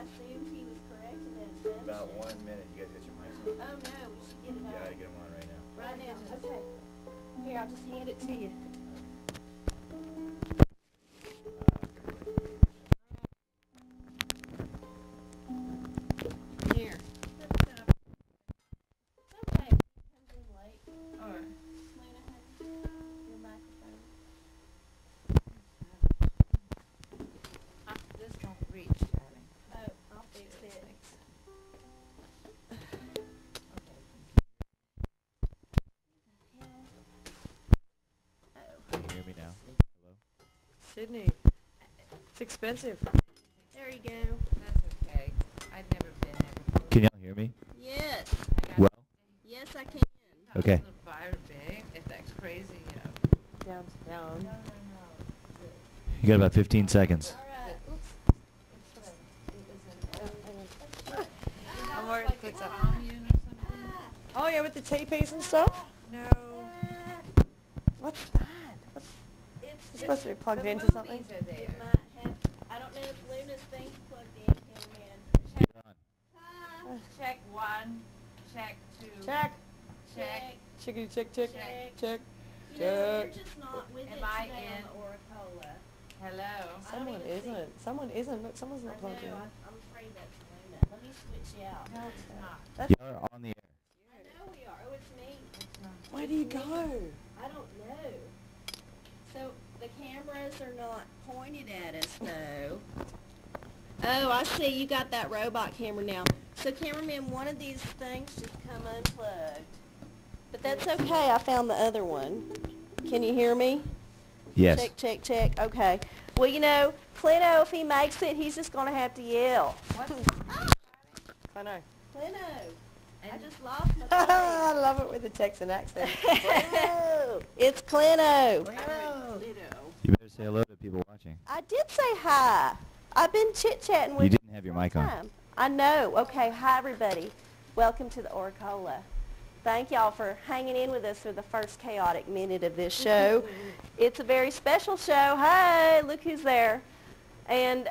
assumed he was correct in that assumption. About 1 minute. You guys got your mics on? Oh no, we should get it on. You gotta get them on right now. Right now. Okay. Here, I'll just hand it to you. Here. It's okay. It comes in late. Alright. Luna has your microphone. This don't reach, darling. Oh, I'll fix it. Can you hear me now? Hello? Sydney, it's expensive. There you go. That's okay. I've never been there before. Can y'all hear me? Yes. Well? Yes, I can. Okay. Fire big, if that's crazy, Down. No. You got about 15 seconds. Alright. I'm worried if it's a commune or something. Oh yeah, with the TPs and stuff? No. What's that? It's supposed to be plugged The into something? movies are there. It might have, I don't know if Luna's thing's plugged in, Cameraman. Get on. Check 1, check 2. Check. Check. Chickity check check Check. check. You know, we're Check. just not with Am it I today in? on the OraCola. Hello. Someone isn't. Someone isn't. Look, someone's I not plugged in. know, I'm afraid that's Luna. Let me switch you out. No, it's not. That's, Y'all are on the air. I know we are. Oh, it's me. It's not. where do you go? I don't know. So the cameras are not pointed at us though. Oh, I see. You got that robot camera now. So Cameraman, one of these things just come unplugged. But that's okay. I found the other one. Can you hear me? Yes. Check, check, check. Okay. Well, you know, Clino, if he makes it, he's just going to have to yell. What? I know. Clino, I And just lost my I love it with the Texan accent. Clino. It's Clino. You better say hello to people watching. I did say hi. I've been chit-chatting with You didn't have your mic on. time. I know. Okay, hi everybody. Welcome to the OraCola. Thank y'all for hanging in with us for the first chaotic minute of this show. It's a very special show. Hey, look who's there. And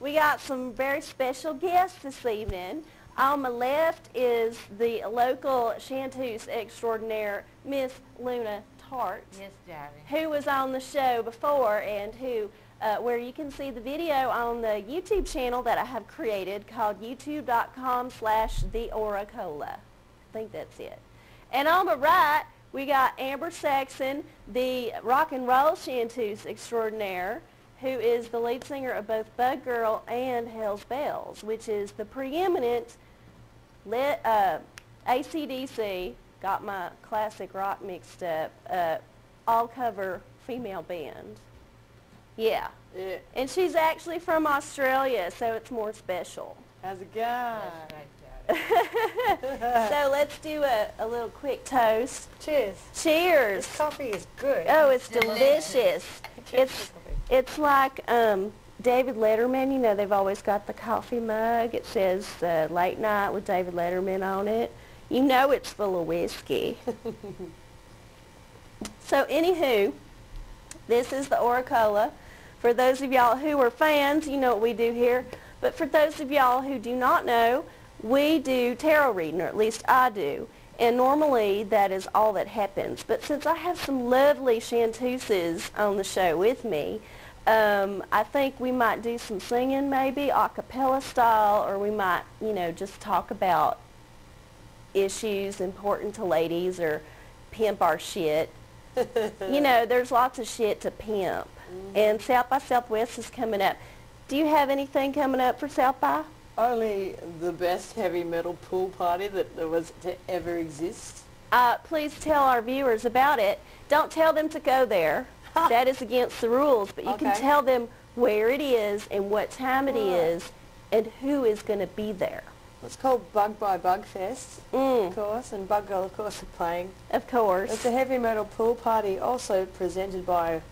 we got some very special guests this evening. On my left is the local chanteuse extraordinaire, Miss Luna Tart, Yes, darling. who was on the show before and who where you can see the video on the YouTube channel that I have created called youtube.com/theoracola. I think that's it. And on the right, we got Amber Saxon, the rock and roll chanteuse extraordinaire, who is the lead singer of both BugGIRL and Hell's Bells, which is the preeminent AC/DC, got my classic rock mixed up, all-cover female band. Yeah. Yeah. And she's actually from Australia, so it's more special. How's it That's going? right, darling. So let's do a little quick toast. Cheers. Cheers. This coffee is good. Oh, it's delicious. It's like David Letterman. You know, they've always got the coffee mug. It says Late Night with David Letterman on it. You know it's full of whiskey. So anywho, this is the OraCola. For those of y'all who are fans, you know what we do here. But for those of y'all who do not know, we do tarot reading, or at least I do. And normally that is all that happens. But since I have some lovely chanteuses on the show with me, I think we might do some singing maybe, a cappella style, or we might, you know, just talk about issues important to ladies or pimp our shit. You know, there's lots of shit to pimp. And South by Southwest is coming up. Do you have anything coming up for South by? Only the best heavy metal pool party that there was to ever exist. Please tell our viewers about it. Don't tell them to go there. That is against the rules. But you can Okay. tell them where it is and what time it is and who is going to be there. It's called Bug by Bug Fest, Mm, of course, and BugGIRL, of course, are playing. of course. It's a heavy metal pool party, also presented by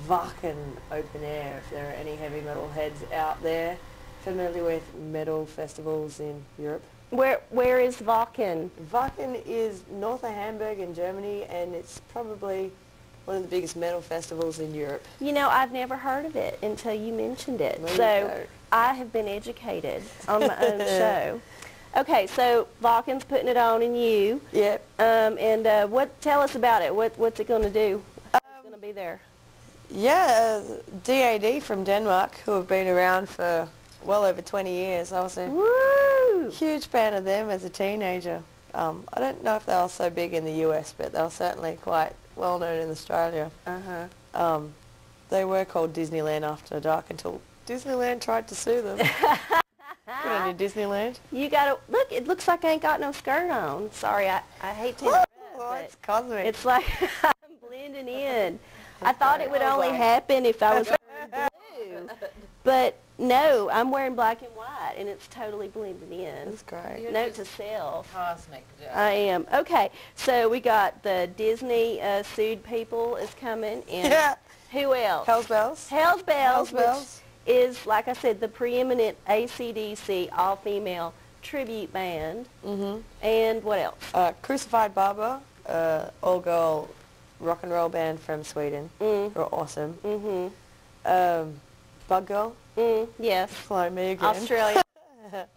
Wacken Open Air, if there are any heavy metal heads out there familiar with metal festivals in Europe. Where is Wacken? Wacken is north of Hamburg in Germany, and it's probably one of the biggest metal festivals in Europe. You know, I've never heard of it until you mentioned it. There you So go. I have been educated on my own show. Okay, so Vulcan's putting it on in you. Yep. Tell us about it. What's it going to do? What's going to be there? Yeah, DAD from Denmark, who have been around for well over 20 years. I was a Woo! huge fan of them as a teenager. I don't know if they were so big in the US, but they were certainly quite well known in Australia. Uh-huh. They were called Disneyland After Dark until Disneyland tried to sue them. Good on you, Disneyland. You got to, look, it looks like I ain't got no skirt on. Sorry, I hate to interrupt, Oh, but it's cosmic. it's like I'm blending in. I thought it would only happen if I was wearing blue. But no, I'm wearing black and white, and it's totally blending in. That's great. You're Note to just self. Cosmic, Joe. I am. Okay, so we got the Disney sued people is coming, and Yeah. who else? Hell's Bells. Hell's Bells, Hell's Bells. which is, like I said, the preeminent AC/DC all-female tribute band. Mm-hmm. And what else? Crucified Barber, all-girl rock and roll band from Sweden. Mm. Who are awesome. Mm-hmm. BugGIRL. Yes. Fly me again. Australia.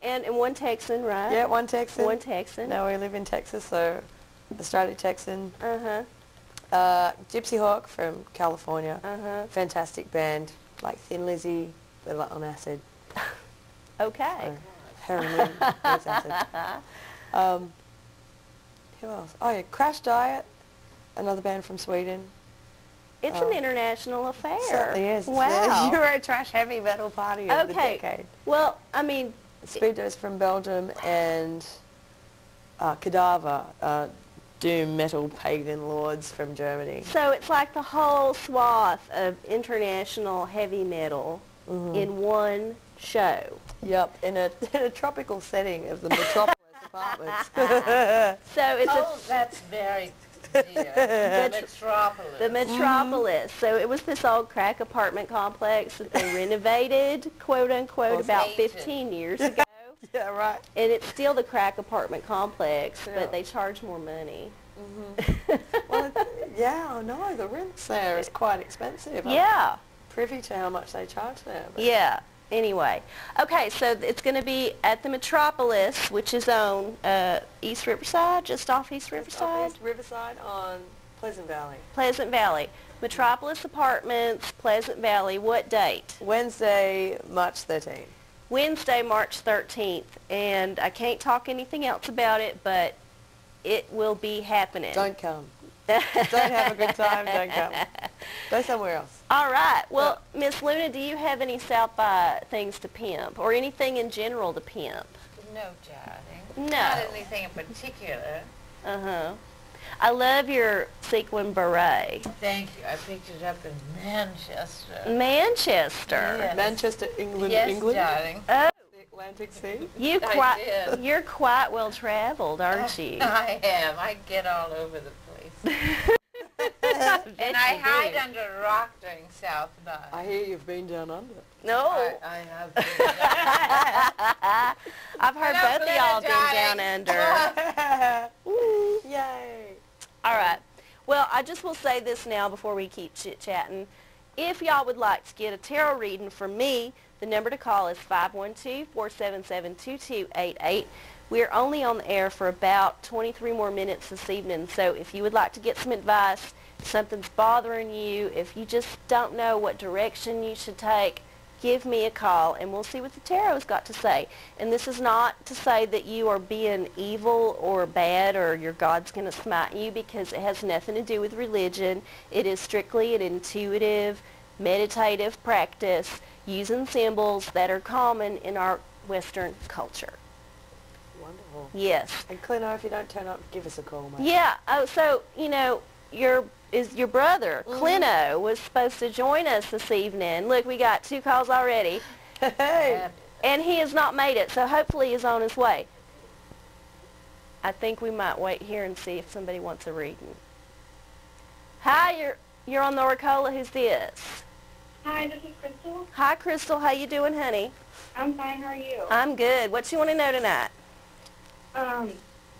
and one Texan, right? Yeah, one Texan. One Texan. Now we live in Texas, so Australia Texan. Uh-huh. Gypsy Hawk from California. Uh-huh. Fantastic band, like Thin Lizzy, but like on acid. Okay. So, heroin with acid. Who else? Oh yeah, Crash Diet, another band from Sweden. It's an international affair. Certainly is. It's Wow. the Euro trash heavy metal party of the Okay. decade. Well, I mean, Speedos from Belgium and Cadaver, doom metal pagan lords from Germany. so it's like the whole swath of international heavy metal in one show. Yep, in a tropical setting of the Metropolis apartments. So it's Oh, that's very dear. The Metropolis. the Metropolis. So it was this old crack apartment complex that they renovated, quote unquote, Well, about ancient. 15 years ago. Yeah, right. And it's still the crack apartment complex, Yeah. but they charge more money. Well, yeah, no, the rents there is quite expensive. I'm Yeah. privy to how much they charge there. But Yeah. Anyway. Okay, so it's going to be at the Metropolis, which is on East Riverside, just off East it's Riverside. off East Riverside on Pleasant Valley. Pleasant Valley. Metropolis Apartments, Pleasant Valley. What date? Wednesday, March 13th. Wednesday, March 13th. And I can't talk anything else about it, but it will be happening. Don't come. Don't have a good time, don't come. Go somewhere else. All right. Well, Miss Luna, do you have any South by things to pimp or anything in general to pimp? No, darling. No. Not anything in particular. Uh-huh. I love your sequin beret. Thank you. I picked it up in Manchester. Manchester. Yes. Manchester, England, Yes, England. darling. Oh, The Atlantic Sea. did. you're quite well traveled, aren't you? I am. I get all over the place. And I you hide do. under a rock during South by. I hear you've been down under. No. I have been down. I've heard Hello, both of y'all been darling. down under. Yay. All right. Well, I just will say this now before we keep chit-chatting. If y'all would like to get a tarot reading from me, the number to call is 512-477-2288. We're only on the air for about 23 more minutes this evening, so if you would like to get some advice, if something's bothering you, if you just don't know what direction you should take, give me a call and we'll see what the tarot's got to say. And this is not to say that you are being evil or bad or your God's going to smite you, because it has nothing to do with religion. It is strictly an intuitive, meditative practice using symbols that are common in our Western culture. Wonderful. Yes. And Clino, if you don't turn up, give us a call, mate. Yeah. Oh, so, you know, your brother, Clino, was supposed to join us this evening. Look, we got 2 calls already. Hey. And he has not made it, so hopefully he's on his way. I think we might wait here and see if somebody wants a reading. Hi, you're on the OraCola. Who's this? Hi, this is Crystal. Hi, Crystal. How you doing, honey? I'm fine. How are you? I'm good. What you want to know tonight?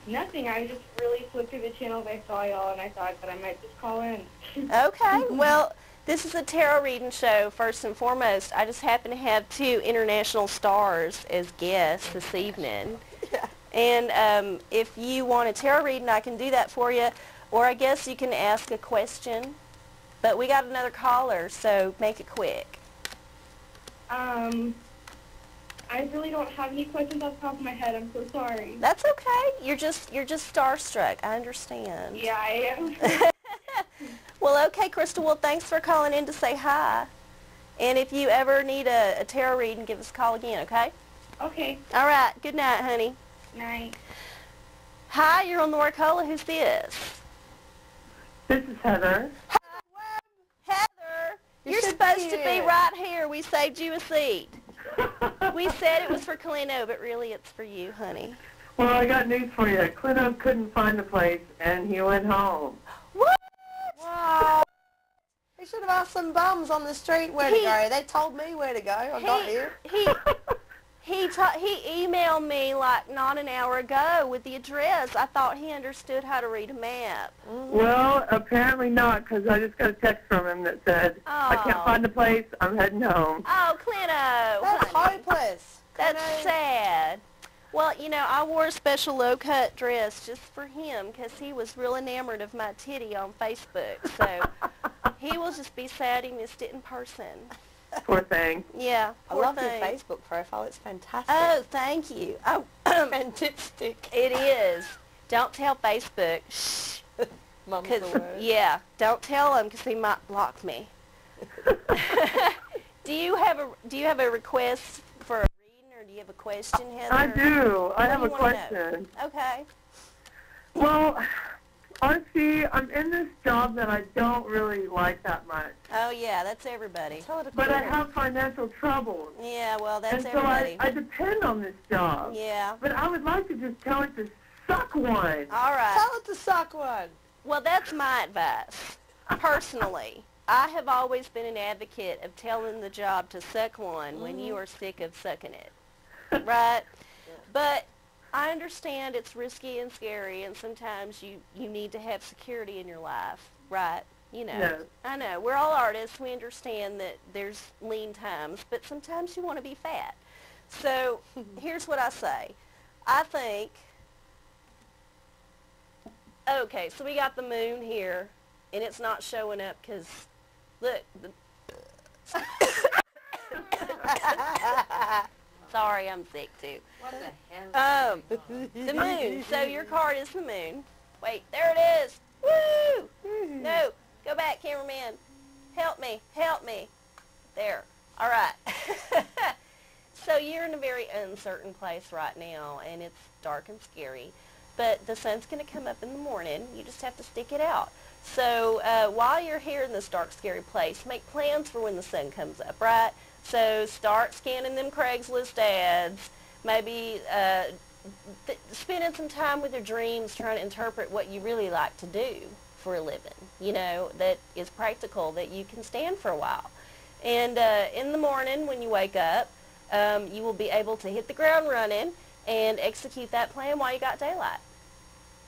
Nothing. I just really flipped through the channels. I saw y'all, and I thought that I might just call in. Okay, well, this is a tarot reading show, first and foremost. I just happen to have 2 international stars as guests this evening. Yeah. And if you want a tarot reading, I can do that for you. Or I guess you can ask a question. But we got another caller, so make it quick. I really don't have any questions off the top of my head. I'm so sorry. That's okay. You're just starstruck. I understand. Yeah, I am. Well, okay, Crystal. Well, thanks for calling in to say hi. And if you ever need a tarot reading, give us a call again, okay? Okay. All right. Good night, honey. Night. Hi, you're on the OraCola. Who's this? This is Heather. Heather, you're supposed to be right here. We saved you a seat. We said it was for Clino, but really it's for you, honey. Well, I got news for you. Clino couldn't find the place, and he went home. What? Wow. He should have asked some bums on the street where to go. They told me where to go. I got here. He emailed me like not an hour ago with the address. I thought he understood how to read a map. Well, apparently not, because I just got a text from him that said, I can't find the place, I'm heading home. Oh, Clino. That's honey. hopeless. That's sad. Well, you know, I wore a special low-cut dress just for him because he was real enamored of my titty on Facebook. So he will just be sad he missed it in person. Poor thing. Yeah, I poor love thing. your Facebook profile. It's fantastic. Oh, thank you. Oh, fantastic. it is. Don't tell Facebook. Shh. Mum's the word. Yeah, don't tell him because he might block me. Do you have a request for a reading, or do you have a question, Heather? I do. I have do a you wanna know? question. Okay. Well, Arcie, I'm in this job that I don't really like that much. Oh, yeah, that's everybody. Tell her to But quit I it. have financial troubles. Yeah, well, that's And so everybody. I depend on this job. Yeah. But I would like to just tell it to suck one. All right. Tell her to suck one. Well, that's my advice. Personally, I have always been an advocate of telling the job to suck one when you are sick of sucking it. Right? But I understand it's risky and scary, and sometimes you need to have security in your life, right? You know. Yes. I know. We're all artists. We understand that there's lean times, but sometimes you want to be fat. So here's what I say. I think, okay, so we got the moon here, and it's not showing up because, look, sorry, I'm sick too. What the hell? The moon. So your card is the moon. Wait, there it is. Woo! No, go back, cameraman. Help me, help me. There. All right. So you're in a very uncertain place right now, and it's dark and scary. But the sun's going to come up in the morning. You just have to stick it out. So while you're here in this dark, scary place, make plans for when the sun comes up, right? So start scanning them Craigslist ads, maybe spending some time with your dreams trying to interpret what you really like to do for a living, you know, that is practical, that you can stand for a while. And in the morning when you wake up, you will be able to hit the ground running and execute that plan while you got daylight.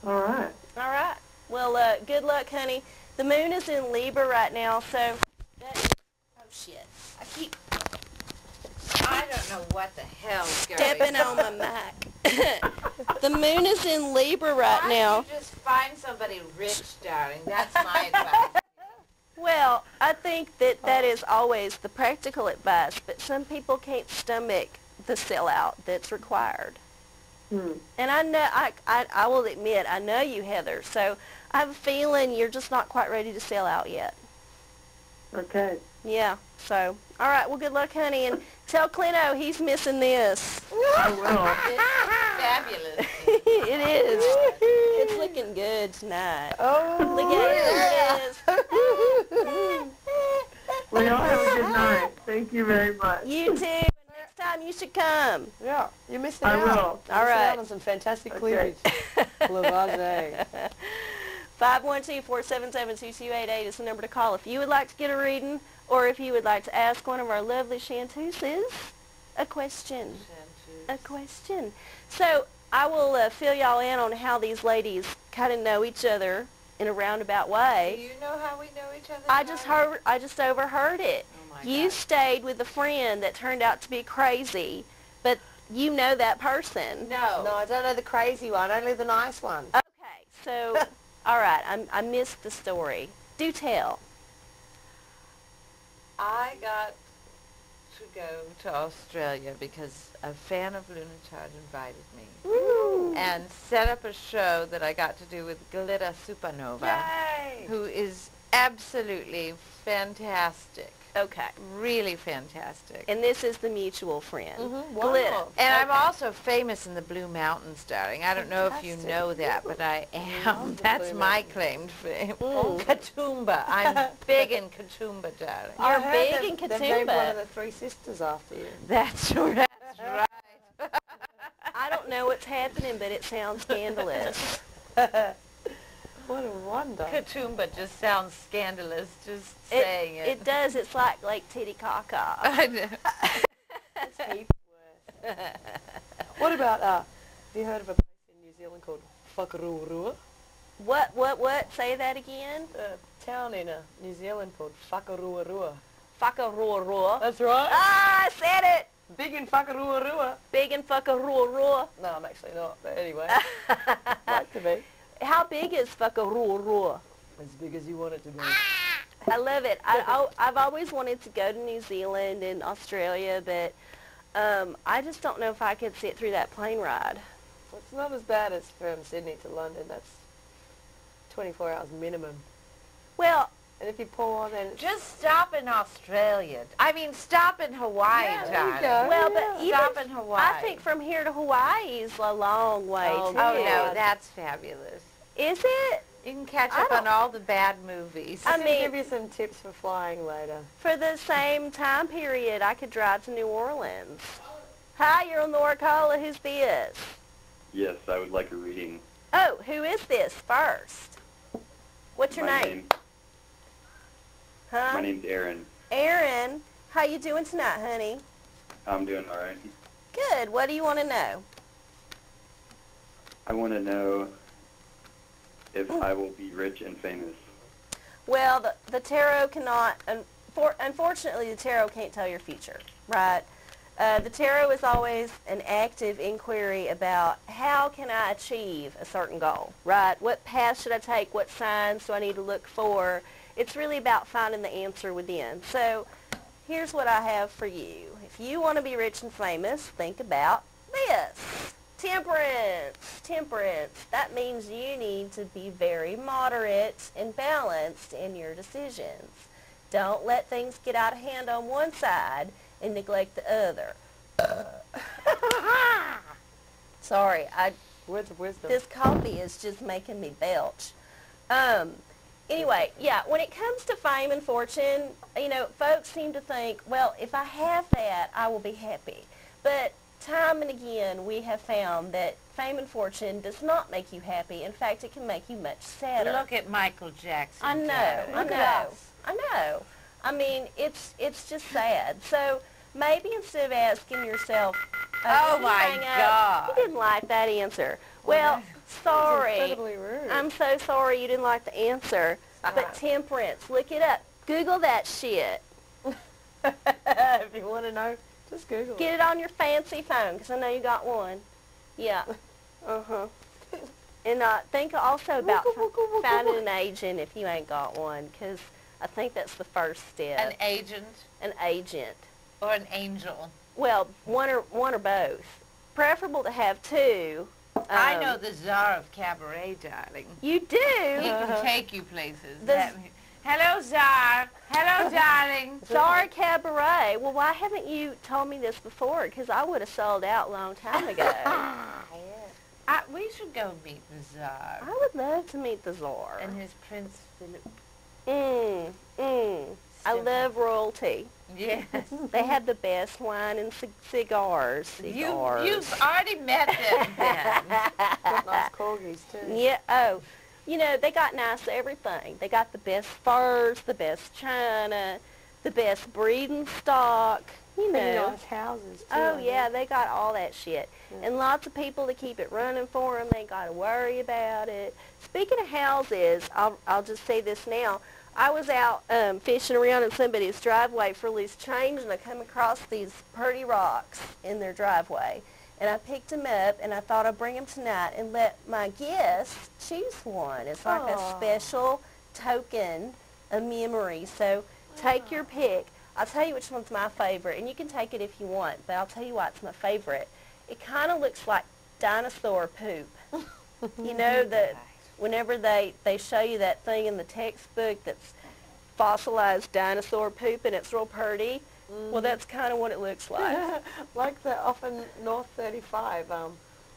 All right. All right. Well, good luck, honey. The moon is in Libra right now, so oh, shit. I don't know what the hell's going Stepping on my mic. The moon is in Libra right Why now. don't you just find somebody rich, darling? That's my advice. Well, I think that is always the practical advice, but some people can't stomach the sellout that's required. And I know, I will admit, I know you, Heather, so I have a feeling you're just not quite ready to sell out yet. Okay. Yeah, so, all right, well, good luck, honey, and tell Clino he's missing this. I will. It's fabulous. It is. It's looking good tonight. Oh, Look at it. There it is. Well, y'all have a good night. Thank you very much. You too. And next time you should come. Yeah, you're missing I out. will. All Missing right. out on some fantastic Okay. cleavage. Lavage. 512-477-2288 is the number to call if you would like to get a reading, or if you would like to ask one of our lovely chanteuses a question. A question. So I will fill y'all in on how these ladies kind of know each other in a roundabout Do way. you know how we know each other? I just overheard it. Oh my You God. stayed with a friend that turned out to be crazy, but you know that person. No. No, I don't know the crazy one, only the nice one. Okay, so, all right, I missed the story. Do tell. I got to go to Australia because a fan of Luna Tart invited me. Woo. And set up a show that I got to do with Glitter Supernova, Yay! who is absolutely fantastic. Okay, Really fantastic. and this is the mutual friend. Mm-hmm. Glitter. Wow. And I'm Okay. also famous in the Blue Mountains, darling. I don't know if you Fantastic. know that, but I am. love the That's Blue my Mountains. claim to fame. Mm. Katoomba. I'm big in Katoomba, darling. You're I heard big that in They've named one Katoomba. of the three sisters after you. That's right. I don't know what's happening, but it sounds scandalous. What a wonder. Katoomba just sounds scandalous, just saying it. It does. It's like Lake Titicaca. I know. It's heaps worse. What about, have you heard of a place in New Zealand called Whakarurua? What? Say that again. A town in New Zealand called Whakarurua. Whakarurua. That's right. Ah, I said it. Big in Whakarurua. Big and Whakarurua. No, I'm actually not, but anyway. Like to be. How big is Whakarurua? As big as you want it to be. I love it. I've always wanted to go to New Zealand and Australia, but I just don't know if I could sit through that plane ride. Well, it's not as bad as from Sydney to London. That's 24 hours minimum. Well, And if you pull on, then it's Just stop in Australia. I mean, stop in Hawaii, Yeah, there you darling. go. well, but yeah. even Stop in Hawaii. I think from here to Hawaii is a long way Oh, too. Oh, no, Yeah. that's fabulous. Is it? You can catch I up on don't- all the bad movies. I I can mean- give you some tips for flying later. For the same time period, I could drive to New Orleans. Hi, you're on the OraCola. Who's this? Yes, I would like a reading. Oh, who is this first? What's your name? Huh? My name's Aaron. Aaron. How you doing tonight, honey? I'm doing all right. Good. What do you want to know? I want to know if I will be rich and famous. Well, the tarot cannot, unfortunately, the tarot can't tell your future, right? The tarot is always an active inquiry about how can I achieve a certain goal, right? What path should I take? What signs do I need to look for? It's really about finding the answer within. So here's what I have for you. If you want to be rich and famous, think about this. Temperance. Temperance. That means you need to be very moderate and balanced in your decisions. Don't let things get out of hand on one side and neglect the other. Sorry, Words of wisdom. this coffee is just making me belch. Anyway, yeah, when it comes to fame and fortune, you know, folks seem to think, well, if I have that, I will be happy. But time and again, we have found that fame and fortune does not make you happy. In fact, it can make you much sadder. Look at Michael Jackson. I know, darling. I Look at know, us. I know. I mean, it's just sad. So maybe instead of asking yourself, Oh, did you my hang up? God. You didn't like that answer. Well, sorry. Incredibly rude. I'm so sorry you didn't like the answer. But temperance, look it up. Google that shit. If you want to know, just Google Get it on your fancy phone, because I know you got one. Yeah. Uh-huh. And think also about finding an agent if you ain't got one, because I think that's the first step. An agent An agent. or an angel. Well, one or both. Preferable to have two. I know the czar of cabaret, darling. You do? He can take you places. The- Hello, czar. Hello, darling. Czar Cabaret. Well, why haven't you told me this before? Because I would have sold out a long time ago. We should go meet the czar I would love to meet the czar. and his Prince Philip. I love royalty. Yes. They have the best wine and cigars. You've already met them then. Got nice corgis too. Yeah, oh, you know, they got nice everything. They got the best furs, the best china, the best breeding stock. you Pretty know. nice houses too. Oh I yeah, think. they got all that shit. Yeah. And lots of people to keep it running for them. They ain't got to worry about it. Speaking of houses, I'll just say this now. I was out fishing around in somebody's driveway for loose change, and I come across these pretty rocks in their driveway. And I picked them up, and I thought I'd bring them tonight and let my guests choose one. It's like a special token of memory. So take your pick. I'll tell you which one's my favorite, and you can take it if you want, but I'll tell you why it's my favorite. It kind of looks like dinosaur poop. You know, whenever they show you that thing in the textbook that's fossilized dinosaur poop, and it's real pretty. Well, that's kind of what it looks like. Like the off in North 35,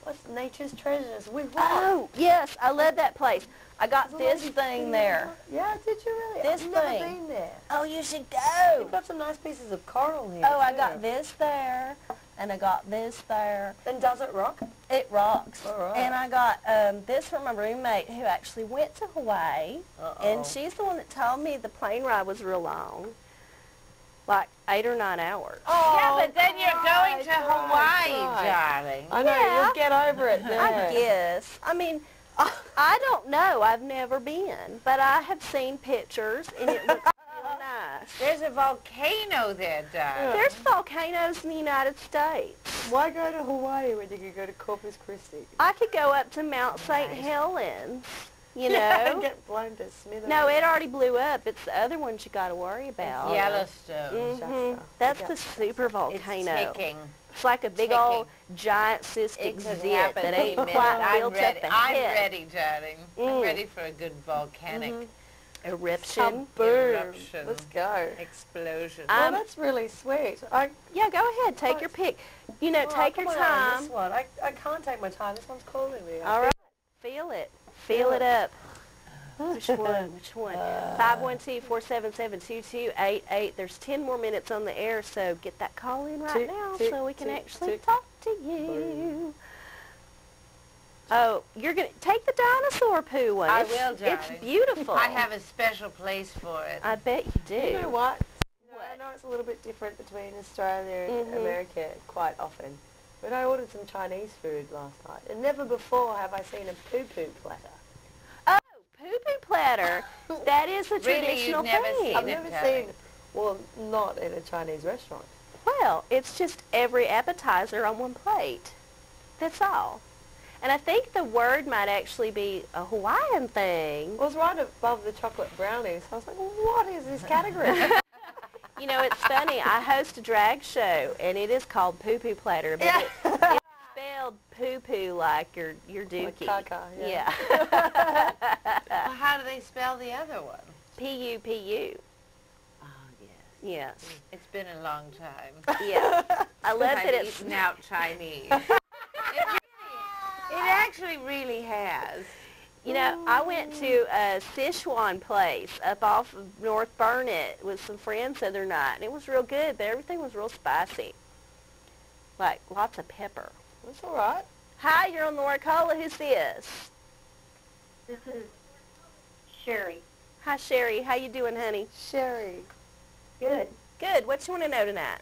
what's Nature's Treasures? Oh, yes, I love that place. I got this thing there. Yeah, did you really? This I've never thing. been there. Oh, you should go. You've got some nice pieces of coral here. Oh, I too. got this there, and I got this there. Then does it rock? It rocks. All right. And I got this from my roommate who actually went to Hawaii, and she's the one that told me the plane ride was real long, like 8 or 9 hours. Oh, Yeah, but then you're going to Hawaii, right. darling. I know, Yeah. you'll get over it now. I guess. I mean, I don't know. I've never been, but I have seen pictures, and it looks real nice. There's a volcano there, darling. There's volcanoes in the United States. Why go to Hawaii when you could go to Corpus Christi? I could go up to Mount St. Helens, you And know. get blown to smithereens. No, it already blew up. It's the other ones you got to worry about. Yellowstone. Mhm. That's the super It's volcano. ticking. It's like a big ticking. old giant cystic It could zit happen that any ain't minute. quite I'm built ready. up the I'm head. ready, darling. I'm ready for a good volcanic Eruption. Boom. eruption. Let's go. Explosion. Well, that's really sweet. Yeah, go ahead. Take your pick. You know, take your come on, time. This one. I can't take my time. This one's calling me. All right. Feel it. Feel it up. Which one? Which one? 512-477-2288. There's 10 more minutes on the air, so get that call in right Tick, now tick, so we can tick, actually tick. talk to you. Oh, you're going to take the dinosaur poo one. I It's- will, darling. It's beautiful. I have a special place for it. I bet you do. You know what? What? I know it's a little bit different between Australia and Mhm. America quite often, but I ordered some Chinese food last night, and never before have I seen a poo-poo platter. Oh, poo-poo platter. That is a Really, traditional you've never thing. seen I've it, never darling. seen, well, not in a Chinese restaurant. Well, it's just every appetizer on one plate. That's all. And I think the word might actually be a Hawaiian thing. It was right above the chocolate brownies. I was like, what is this category? You know, it's funny. I host a drag show, and it is called Poo Poo Platter, but it's spelled poo poo like your dookie. Like caca, yeah. Well, how do they spell the other one? P-U-P-U. Oh, yes. Yes. It's been a long time. Yeah. I love that I've it's... eaten out Chinese. It actually really has. You know, I went to a Sichuan place up off of North Burnett with some friends the other night, and it was real good, but everything was real spicy. Like, lots of pepper. That's all right. Hi, you're on the OraCola. Who's this? This is Sherry. Hi, Sherry. How you doing, honey? Sherry. Good. Good. What you want to know tonight?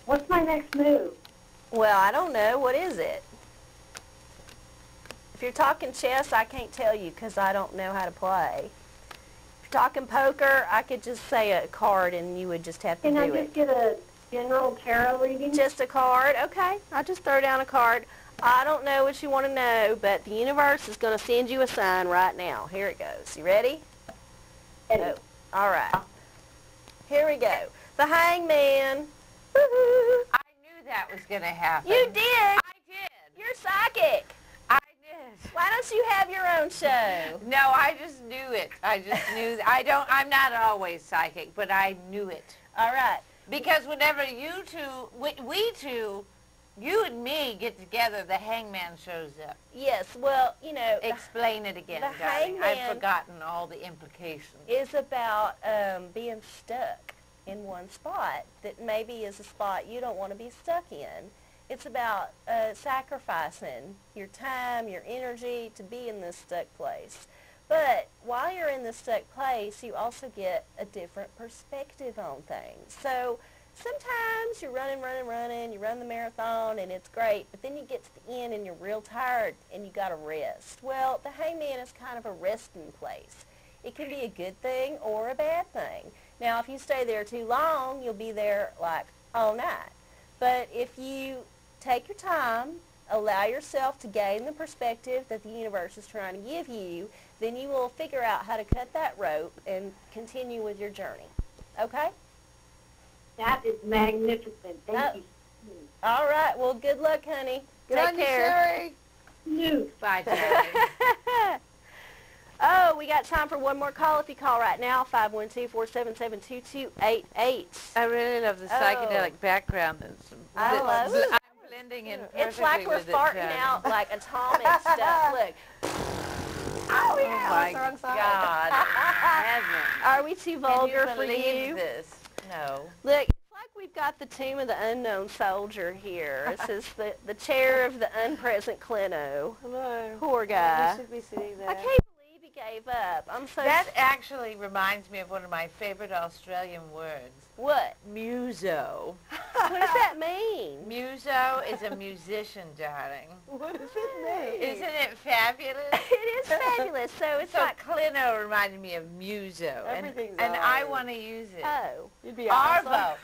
What's my next move? Well, I don't know. What is it? If you're talking chess, I can't tell you because I don't know how to play. If you're talking poker, I could just say a card and you would just have to Can I do just it. get a general tarot reading? Just a card? Okay. I'll just throw down a card. I don't know what you want to know, but the universe is going to send you a sign right now. Here it goes. You ready? Oh, all right. Here we go. The Hangman. Woo-hoo. I knew that was going to happen. You did. I did. You're psychic. I did. Why don't you have your own show? No, I just knew it. I just knew. I'm not always psychic, but I knew it. All right. Because whenever you two, we two, you and me get together, the Hangman shows up. Yes, well, you know, Explain it again, the darling. Hangman I've forgotten all the implications. is about being stuck in one spot that maybe is a spot you don't want to be stuck in. It's about sacrificing your time, your energy to be in this stuck place. But while you're in this stuck place, you also get a different perspective on things. So sometimes you're running, you run the marathon and it's great, but then you get to the end and you're real tired and you got to rest. Well, the hangman is kind of a resting place. It can be a good thing or a bad thing. Now, if you stay there too long, you'll be there like all night. But if you take your time, allow yourself to gain the perspective that the universe is trying to give you, then you will figure out how to cut that rope and continue with your journey. Okay? That is magnificent. Thank you. All right. Well, good luck, honey. Take care. No. Bye, Terry. Oh, we got time for one more call. If you call right now, 512-477-2288. I really love the psychedelic background. I love it. I'm blending in perfectly It's like we're with it, farting out like atomic stuff. Look. Oh, yeah. Oh, my That's the wrong side. God. Heaven. Are we too vulgar Can for you believe you? this? No. Look, it's like we've got the Tomb of the Unknown Soldier here. This is the chair of the unpresent Clino. Hello. Poor guy. You should be sitting there. I can't believe he gave up. I'm so... That actually reminds me of one of my favorite Australian words. What? Muso. What does that mean? Muso is a musician, darling. What does it mean? Isn't it fabulous? It is fabulous. So it's So like... Clino reminded me of Muso. Everything's and I ours. want to use it. Oh. You'd be awesome. Arvo.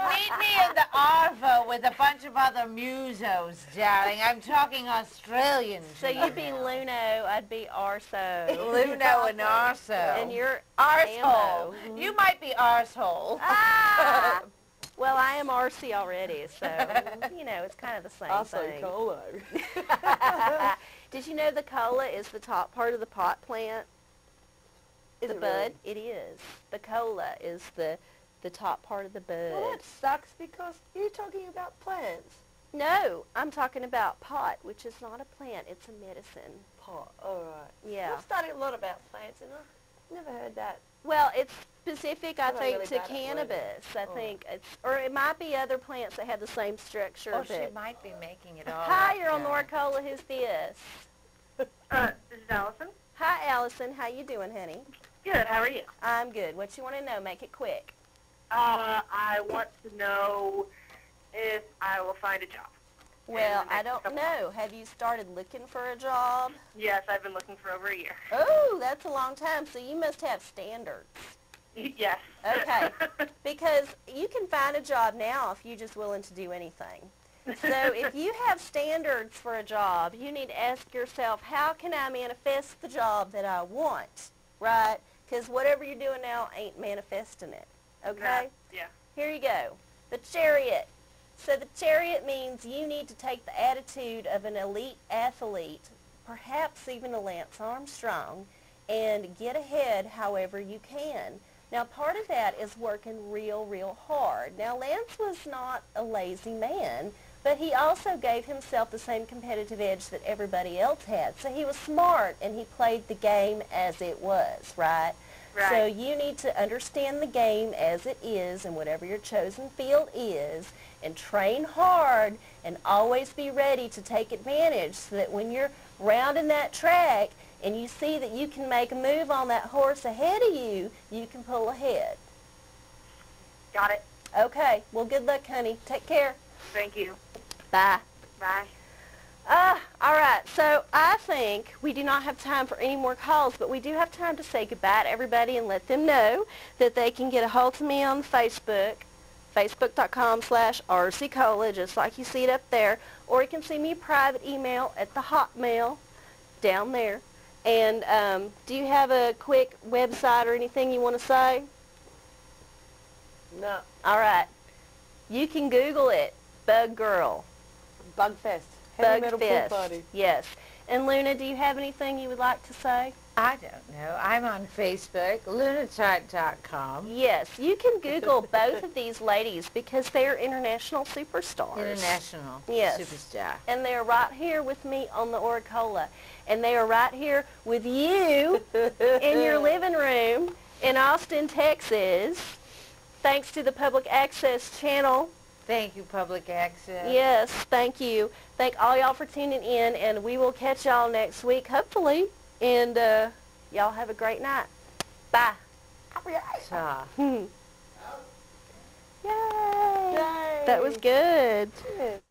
Meet me in the Arvo with a bunch of other musos, darling. I'm talking Australian. So you'd be Luno, I'd be Arso. Luno and Arso. And you're Arsehole. Ambo. You might be arsehole. Ah! Well, I am Arcie already, so, you know, it's kind of the same Arcie thing. Cola. Did you know the cola is the top part of the pot plant? Is The it bud? really? It is. The cola is the top part of the bud. Well, that sucks because you're talking about plants. No, I'm talking about pot, which is not a plant. It's a medicine. Pot. All right. Yeah. I've studied a lot about plants, and I've never heard that. Well, it's specific, I I'm not think, really to bad at words. cannabis. I Oh. think it's, or it might be other plants that have the same structure. Oh, she but might be making it all Hi, up, you're on darling. OraCola. Who's this? This is Allison. Hi, Allison. How you doing, honey? Good. How are you? I'm good. What you want to know? Make it quick. I want to know if I will find a job. Well, in the I next don't couple know. Have you started looking for a job? Yes, I've been looking for over a year. Oh, that's a long time. So you must have standards. Yes. Okay. Because you can find a job now if you're just willing to do anything. So if you have standards for a job, you need to ask yourself, how can I manifest the job that I want, right? Because whatever you're doing now ain't manifesting it, okay? Yeah. Here you go. The chariot. So the chariot means you need to take the attitude of an elite athlete, perhaps even a Lance Armstrong, and get ahead however you can. Now, part of that is working real, real hard. Now, Lance was not a lazy man, but he also gave himself the same competitive edge that everybody else had. So he was smart, and he played the game as it was, right? Right. So you need to understand the game as it is and whatever your chosen field is, and train hard and always be ready to take advantage so that when you're rounding that track and you see that you can make a move on that horse ahead of you, you can pull ahead. Got it. Okay. Well, good luck, honey. Take care. Thank you. Bye. Bye. All right, so I think we do not have time for any more calls, but we do have time to say goodbye to everybody and let them know that they can get a hold of me on Facebook, facebook.com/Arcie Cola, just like you see it up there, or you can send me a private email at the Hotmail down there. And do you have a quick website or anything you want to say? No. All right. You can Google it, BugGIRL. Bugfest. Heavy metal pool BugFest. party. Yes. And Luna, do you have anything you would like to say? I don't know. I'm on Facebook, lunatart.com. Yes, you can Google both of these ladies because they're international superstars. International Yes. superstar. And they're right here with me on the OraCola. And they are right here with you in your living room in Austin, Texas, thanks to the public access channel. Thank you, Public Access. Yes, thank you. Thank all y'all for tuning in, and we will catch y'all next week, hopefully, And y'all have a great night. Bye. Ta. Yay. Yay. That was good. Yes.